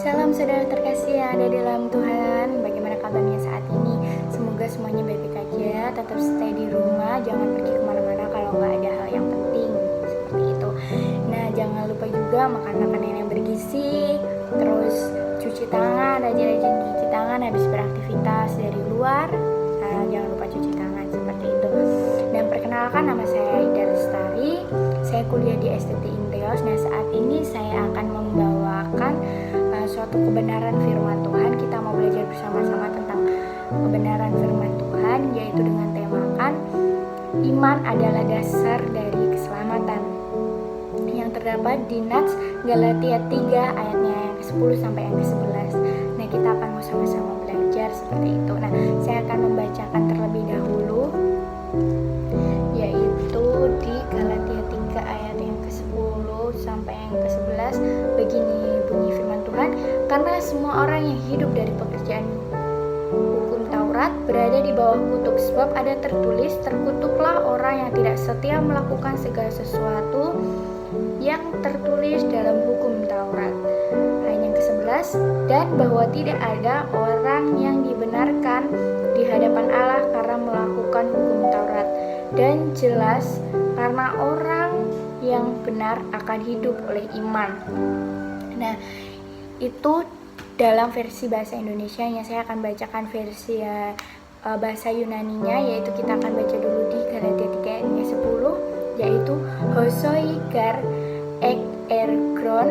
Salam saudara terkasih yang ada di dalam Tuhan. Bagaimana kabarnya saat ini? Semoga semuanya baik-baik aja. Tetap stay di rumah, jangan pergi kemana-mana kalau nggak ada hal yang penting seperti itu. Nah, jangan lupa juga makan makanan yang bergizi. Terus cuci tangan, rajin-rajin cuci tangan habis beraktivitas dari luar. Nah, jangan lupa cuci tangan seperti itu. Dan perkenalkan, nama saya Ida Lestari. Saya kuliah di STT Inteos. Nah, saat ini saya akan membawakan suatu kebenaran firman Tuhan. Kita mau belajar bersama-sama tentang kebenaran firman Tuhan, yaitu dengan temakan iman adalah dasar dari keselamatan, yang terdapat di Nats Galatia 3 ayatnya yang ke-10 sampai yang ke-11. Nah, kita akan sama-sama belajar seperti itu. Nah, saya akan membacakan terlebih dahulu, yaitu di Galatia 3 ayat yang ke-10 sampai yang ke-11. Begini bunyi firman Tuhan, karena semua orang yang hidup dari pekerjaan hukum Taurat berada di bawah kutuk, sebab ada tertulis, terkutuklah orang yang tidak setia melakukan segala sesuatu yang tertulis dalam hukum Taurat. Ayat yang ke-11, dan bahwa tidak ada orang yang dibenarkan di hadapan Allah karena melakukan hukum Taurat, dan jelas karena orang yang benar akan hidup oleh iman. Nah, itu dalam versi bahasa Indonesianya. Saya akan bacakan versi bahasa Yunaninya, yaitu kita akan baca dulu di Galatia 3 ayat 10, yaitu hosoi gar ek ergron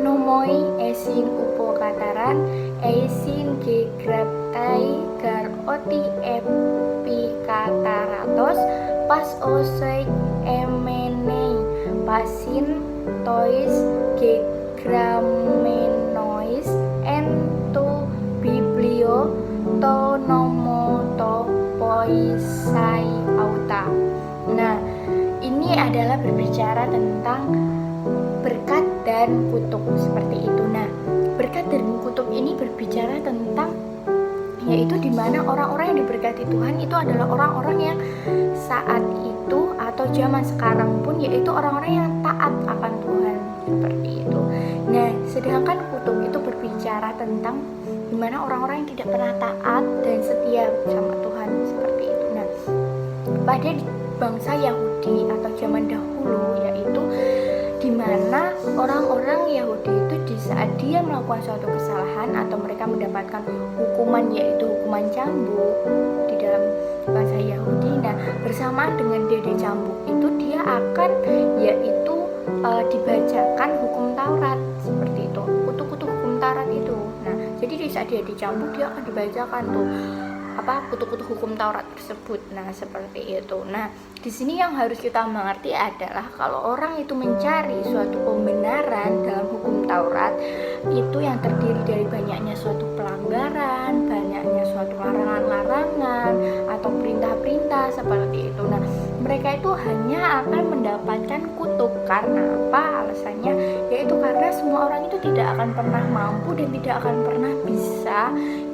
nomoi esin upo kataran eisin ge graptai gar oti epi kataratos pas osoi emenei pasin tois ge gramenois ento biblio to nomo to poisai auta. Nah, ini adalah berbicara tentang berkat dan kutuk seperti itu. Nah, berkat dan kutuk ini berbicara tentang, yaitu di mana orang-orang yang diberkati Tuhan itu adalah orang-orang yang saat itu atau zaman sekarang pun, yaitu orang-orang yang taat akan Tuhan seperti itu. Nah, sedangkan kutuk itu berbicara tentang di mana orang-orang yang tidak pernah taat dan setia sama Tuhan seperti itu. Nah, pada bangsa Yahudi atau zaman dahulu, yaitu di mana orang-orang Yahudi itu di saat dia melakukan suatu kesalahan atau mereka mendapatkan hukuman, yaitu hukuman cambuk di dalam bangsa Yahudi. Nah, bersamaan dengan dia dicambuk itu, dia akan yaitu dibacakan hukum Taurat seperti itu, kutuk-kutuk hukum Taurat itu. Nah, jadi di saat dia dicambuk, dia akan dibacakan tuh kutuk-kutuk hukum Taurat tersebut. Nah, seperti itu. Nah, di sini yang harus kita mengerti adalah kalau orang itu mencari suatu pembenaran dalam hukum Taurat itu yang terdiri dari banyaknya suatu pelanggaran, banyaknya suatu larangan-larangan atau perintah-perintah seperti itu. Nah, mereka itu hanya akan mendapatkan kutuk. Karena apa? Alasannya yaitu karena semua orang itu tidak akan pernah mampu dan tidak akan pernah bisa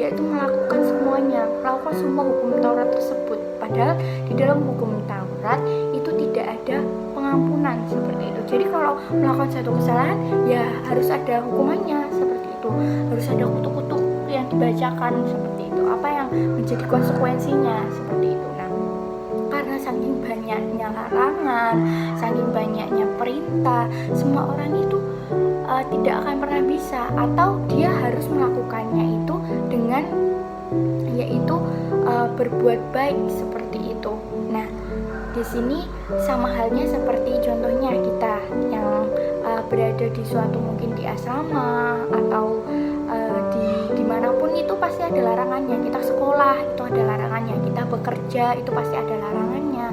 yaitu melakukan semuanya, melakukan semua hukum Taurat tersebut. Padahal di dalam hukum Taurat itu tidak ada pengampunan seperti itu. Jadi kalau melakukan satu kesalahan ya harus ada hukumannya seperti itu, harus ada kutuk-kutuk yang dibacakan seperti itu, apa yang menjadi konsekuensinya seperti itu. Nah, karena saking banyaknya larangan, saking banyaknya perintah, semua orang itu tidak akan pernah bisa, atau dia harus melakukannya itu dengan yaitu berbuat baik seperti itu. Nah, di sini sama halnya seperti contohnya kita yang berada di suatu mungkin di asrama atau di manapun itu pasti ada larangannya. Kita sekolah itu ada larangannya, kita bekerja itu pasti ada larangannya,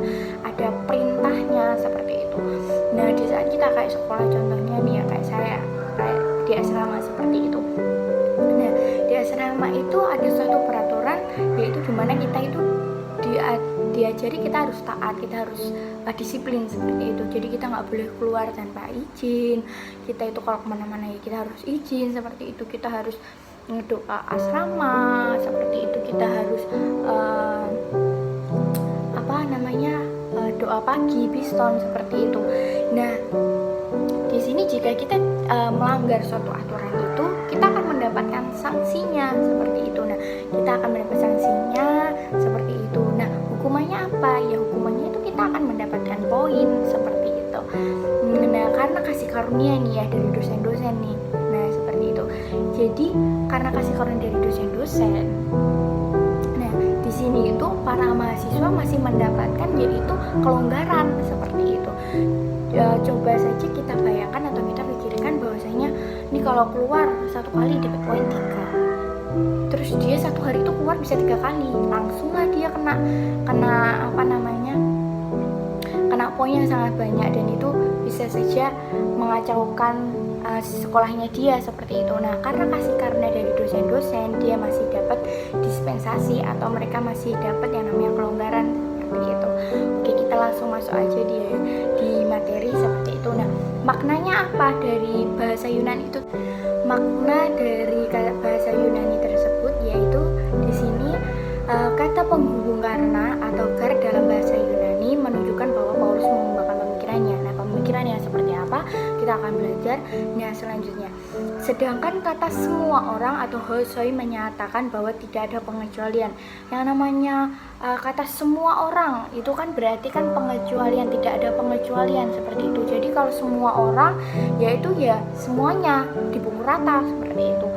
ada perintahnya seperti itu. Nah, di saat kita kayak sekolah contohnya nih ya, kayak saya kayak di asrama seperti itu. Nah, di asrama itu ada suatu peraturan, yaitu dimana kita itu diajari kita harus taat, kita harus disiplin seperti itu. Jadi kita nggak boleh keluar tanpa izin. Kita itu kalau kemana-mana ya kita harus izin seperti itu. Kita harus ngedoa asrama seperti itu. Kita harus doa pagi, piston seperti itu. Nah, di sini jika kita melanggar suatu aturan itu, kita akan mendapatkan sanksinya seperti itu. Nah, kita akan mendapat sanksinya seperti itu. Nah, hukumannya apa? Ya hukumannya itu kita akan mendapatkan poin seperti itu. Nah, karena kasih karunia nih ya dari dosen-dosen nih. Nah, seperti itu. Jadi karena kasih karunia dari dosen-dosen, nah di sini itu para mahasiswa masih mendapatkan yaitu kelonggaran seperti itu. Coba saja kita bayangkan atau kita pikirkan bahwasanya ini kalau keluar satu kali dapat poin 3, terus dia satu hari itu keluar bisa 3 kali, langsung lah dia kena kena poin yang sangat banyak, dan itu bisa saja mengacaukan sekolahnya dia seperti itu. Nah, karena kasih karunia dari dosen-dosen, dia masih dapat dispensasi atau mereka masih dapat yang namanya kelonggaran seperti itu. Oke, kita langsung masuk aja di materi seperti itu. Nah, maknanya apa dari bahasa Yunani itu? Makna dari bahasa Yunani tersebut yaitu di sini kata penghubung karena atau gar dalam bahasa Yunani menunjukkan bahwa Paulus mengembangkan pemikirannya. Nah, pemikirannya seperti apa? Kita akan belajar. Nah, selanjutnya. Sedangkan kata semua orang atau hosoi menyatakan bahwa tidak ada pengecualian. Yang namanya kata semua orang itu kan berarti kan pengecualian, tidak ada pengecualian seperti itu. Jadi kalau semua orang yaitu ya semuanya dipukul rata seperti itu.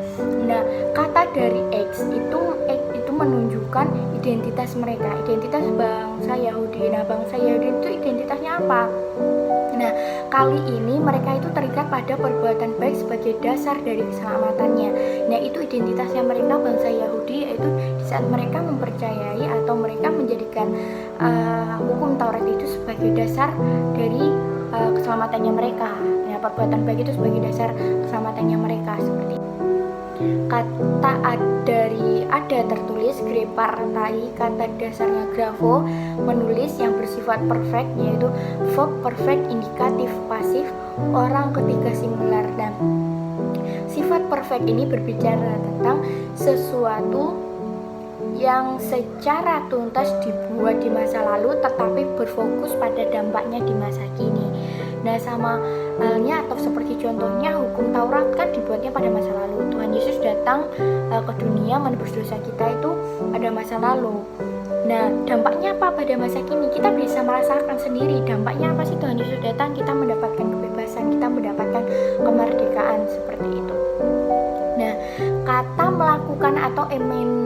Nah, kata dari X itu menunjukkan identitas mereka, identitas bangsa Yahudi. Nah, bangsa Yahudi itu identitasnya apa? Nah, kali ini mereka itu terikat pada perbuatan baik sebagai dasar dari keselamatannya. Nah, itu identitasnya mereka bangsa Yahudi, yaitu di saat mereka mempercayai atau mereka menjadikan hukum Taurat itu sebagai dasar dari keselamatannya mereka. Nah, perbuatan baik itu sebagai dasar keselamatannya mereka seperti itu. Kata ada tertulis grepartai, kata dasarnya grafo, menulis yang bersifat perfect, yaitu verb perfect indikatif pasif orang ketiga singular. Dan sifat perfect ini berbicara tentang sesuatu yang secara tuntas dibuat di masa lalu tetapi berfokus pada dampaknya di masa kini. Nah, sama halnya atau seperti contohnya hukum Taurat kan dibuatnya pada masa lalu. Tuhan Yesus datang ke dunia menebus dosa kita itu pada masa lalu. Nah, dampaknya apa pada masa kini? Kita bisa merasakan sendiri dampaknya apa sih Tuhan Yesus datang, kita mendapatkan kebebasan, kita mendapatkan kemerdekaan seperti itu. Nah, kata melakukan atau emeno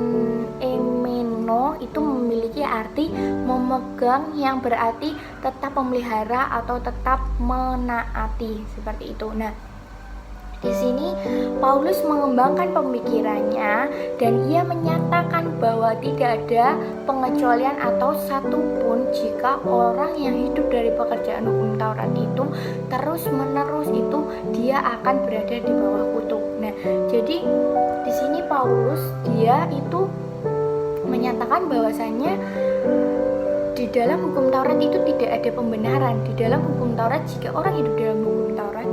itu memiliki arti memegang yang berarti tetap memelihara atau tetap menaati seperti itu. Nah, di sini Paulus mengembangkan pemikirannya dan ia menyatakan bahwa tidak ada pengecualian atau satupun jika orang yang hidup dari pekerjaan hukum Taurat itu terus-menerus itu dia akan berada di bawah kutuk. Nah, jadi di sini Paulus dia itu menyatakan bahwasannya di dalam hukum Taurat itu tidak ada pembenaran. Di dalam hukum Taurat, jika orang hidup dalam hukum Taurat,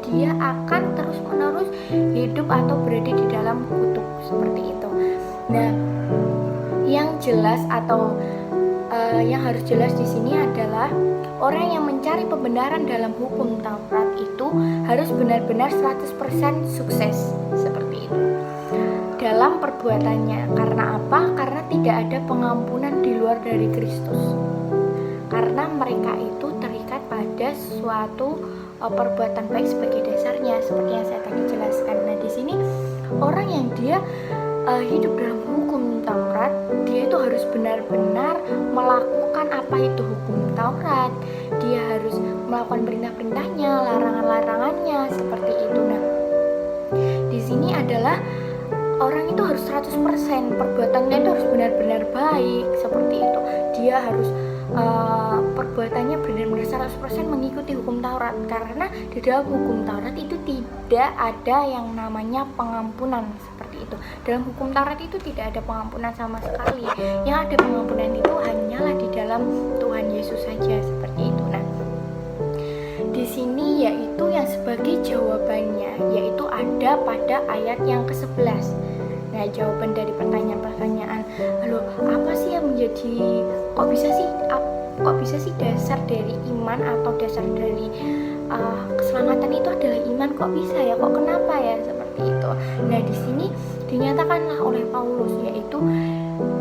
dia akan terus-menerus hidup atau berada di dalam kutuk seperti itu. Nah, yang jelas atau yang harus jelas di sini adalah orang yang mencari pembenaran dalam hukum Taurat itu harus benar-benar 100% sukses seperti itu dalam perbuatannya. Karena apa? Karena tidak ada pengampunan di luar dari Kristus. Karena mereka itu terikat pada suatu perbuatan baik sebagai dasarnya, seperti yang saya tadi jelaskan. Nah, di sini orang yang dia hidup dalam hukum Taurat, dia itu harus benar-benar melakukan apa itu hukum Taurat. Dia harus melakukan perintah-perintahnya, larangan-larangannya seperti itu. Nah, di sini adalah orang itu harus 100%, perbuatannya itu harus benar-benar baik seperti itu. Dia harus perbuatannya benar-benar 100% mengikuti hukum Taurat. Karena di dalam hukum Taurat itu tidak ada yang namanya pengampunan seperti itu. Dalam hukum Taurat itu tidak ada pengampunan sama sekali. Yang ada pengampunan itu hanyalah di dalam Tuhan Yesus saja seperti itu. Nah, di sini yaitu yang sebagai jawabannya yaitu ada pada ayat yang ke-11. Nah, jawaban dari pertanyaan-pertanyaan, lalu apa sih yang menjadi kok bisa sih dasar dari iman atau dasar dari keselamatan itu adalah iman, kok bisa ya, kok kenapa ya, seperti itu. Nah di sini dinyatakanlah oleh Paulus, yaitu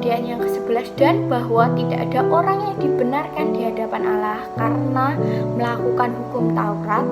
di ayat yang ke-11, dan bahwa tidak ada orang yang dibenarkan di hadapan Allah karena melakukan hukum Taurat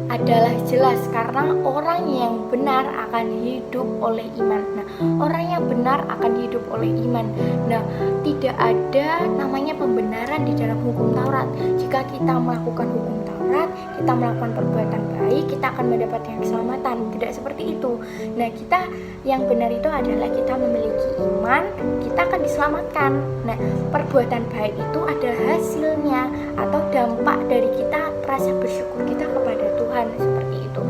adalah jelas, karena orang yang benar akan hidup oleh iman. Nah, orang yang benar akan hidup oleh iman. Nah, tidak ada namanya pembenaran di dalam hukum Taurat. Jika kita melakukan hukum Taurat, kita melakukan perbuatan baik, kita akan mendapatkan keselamatan. Tidak seperti itu. Nah, kita yang benar itu adalah kita memiliki iman, kita akan diselamatkan. Nah, perbuatan baik itu adalah hasilnya atau dampak dari kita rasa bersyukur kita kepada Tuhan, seperti itu.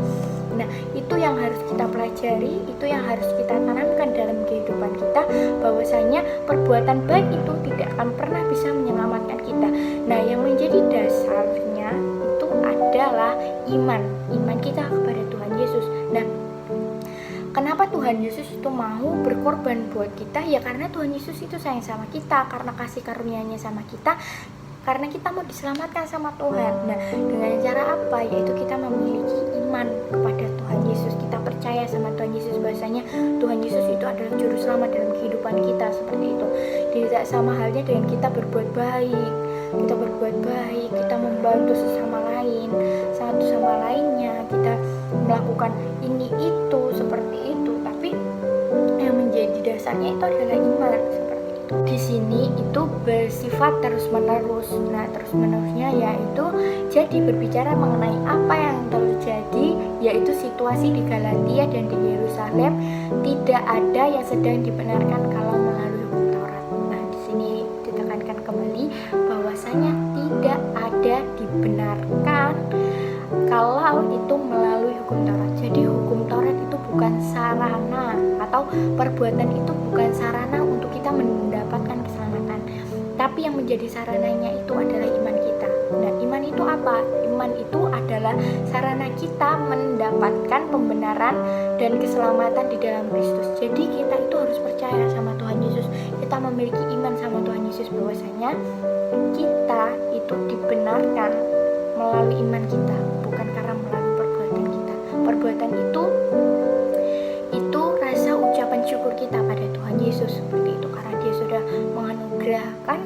Nah, itu yang harus kita pelajari, itu yang harus kita tanamkan dalam kehidupan kita, bahwasanya perbuatan baik itu tidak akan pernah bisa menyelamatkan kita. Nah, yang menjadi dasarnya itu adalah iman kita kepada Tuhan Yesus. Nah, kenapa Tuhan Yesus itu mau berkorban buat kita? Ya karena Tuhan Yesus itu sayang sama kita, karena kasih karunia-Nya sama kita, karena kita mau diselamatkan sama Tuhan. Nah, dengan cara apa? Yaitu kita memiliki iman kepada Tuhan Yesus. Kita percaya sama Tuhan Yesus, bahwasanya Tuhan Yesus itu adalah juru selamat dalam kehidupan kita, seperti itu. Tidak sama halnya dengan kita berbuat baik. Kita berbuat baik, kita membantu sesama lain, satu sama lainnya, kita melakukan ini itu, seperti itu. Tapi yang menjadi dasarnya itu adalah iman. Di sini itu bersifat terus-menerus. Nah, terus-menerusnya yaitu jadi berbicara mengenai apa yang terjadi, yaitu situasi di Galatia dan di Yerusalem. Tidak ada yang sedang dibenarkan kalau melalui hukum Taurat. Nah, di sini ditekankan kembali bahwasanya tidak ada dibenarkan kalau itu melalui hukum Taurat. Jadi hukum Taurat itu bukan sarana, atau perbuatan itu bukan sarana untuk kita mendapatkan keselamatan, tapi yang menjadi sarananya itu adalah iman kita. Nah, iman itu apa? Iman itu adalah sarana kita mendapatkan pembenaran dan keselamatan di dalam Kristus. Jadi kita itu harus percaya sama Tuhan Yesus, kita memiliki iman sama Tuhan Yesus, bahwasanya kita itu dibenarkan melalui iman kita, bukan karena melalui perbuatan kita. Perbuatan itu rasa ucapan syukur kita pada Tuhan Yesus, seperti itu, karena Dia sudah menganugerahkan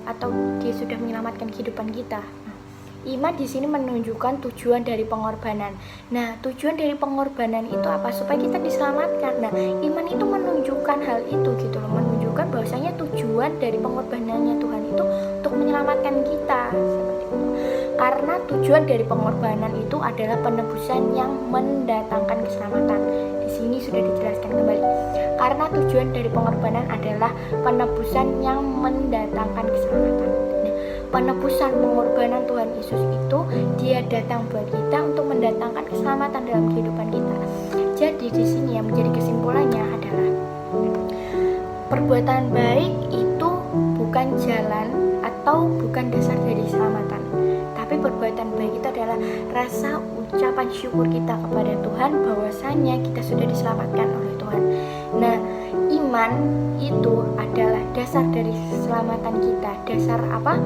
atau Dia sudah menyelamatkan kehidupan kita. Iman di sini menunjukkan tujuan dari pengorbanan. Nah, tujuan dari pengorbanan itu apa? Supaya kita diselamatkan. Nah, iman itu menunjukkan hal itu gitu loh, menunjukkan bahwasanya tujuan dari pengorbanannya Tuhan itu untuk menyelamatkan kita, seperti itu. Karena tujuan dari pengorbanan itu adalah penebusan yang mendatangkan keselamatan. Di sini sudah dijelaskan kembali. Karena tujuan dari pengorbanan adalah penebusan yang mendatangkan keselamatan. Penebusan pengorbanan Tuhan Yesus itu Dia datang buat kita untuk mendatangkan keselamatan dalam kehidupan kita. Jadi di sini yang menjadi kesimpulannya adalah perbuatan baik itu bukan jalan atau bukan dasar dari keselamatan, tapi perbuatan baik itu adalah rasa ucapan syukur kita kepada Tuhan bahwasanya kita sudah diselamatkan oleh Tuhan. Nah, iman itu adalah dasar dari keselamatan kita. Dasar apa?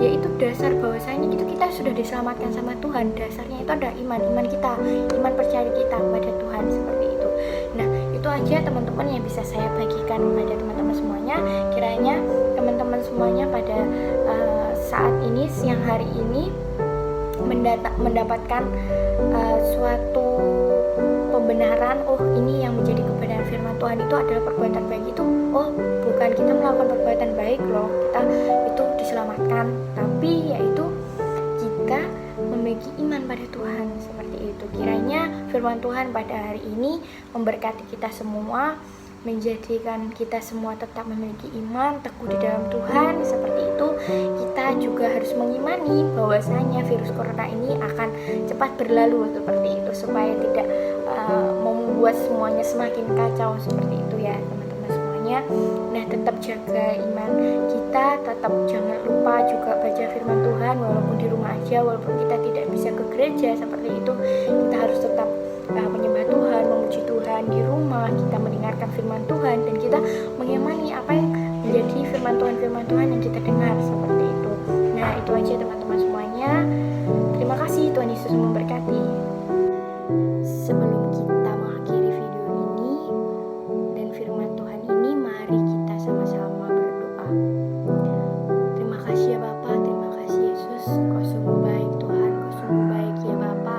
Yaitu dasar bahwasanya kita sudah diselamatkan sama Tuhan. Dasarnya itu adalah iman kita, iman percaya kita kepada Tuhan, seperti itu. Nah, itu aja teman-teman yang bisa saya bagikan kepada teman-teman semuanya. Kiranya teman-teman semuanya pada saat ini, siang hari ini mendapatkan suatu pembenaran. Oh, ini yang menjadi kebenaran firman Tuhan itu adalah perbuatan baik itu. Oh, bukan kita melakukan perbuatan baik loh, kita itu diselamatkan, tapi yaitu jika memiliki iman pada Tuhan, seperti itu. Kiranya firman Tuhan pada hari ini memberkati kita semua, menjadikan kita semua tetap memiliki iman teguh di dalam Tuhan, seperti itu. Kita juga harus mengimani bahwasanya virus corona ini akan cepat berlalu, seperti itu, supaya tidak membuat semuanya semakin kacau, seperti itu ya teman-teman semuanya. Nah, tetap jaga iman kita, tetap jangan lupa juga baca firman Tuhan walaupun di rumah aja, walaupun kita tidak bisa ke gereja, seperti itu. Kita harus tetap menyembah Tuhan, memuji Tuhan di rumah, kita mendengarkan firman Tuhan, dan kita mengimani apa yang menjadi firman Tuhan yang kita dengar, seperti itu. Nah, itu aja teman-teman semuanya. Yesus memberkati. Sebelum kita mengakhiri video ini dan firman Tuhan ini, mari kita sama-sama berdoa. Terima kasih ya Bapa, terima kasih Yesus, Kau sungguh baik Tuhan, Kau sungguh baik ya Bapa.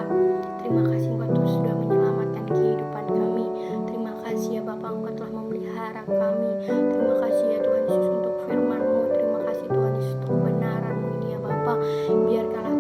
Terima kasih Engkau Tuhan sudah menyelamatkan kehidupan kami. Terima kasih ya Bapa, Engkau telah memelihara kami. Terima kasih ya Tuhan Yesus untuk firman-Mu. Terima kasih Tuhan Yesus untuk kebenaran-Mu ini ya Bapa. Biarkanlah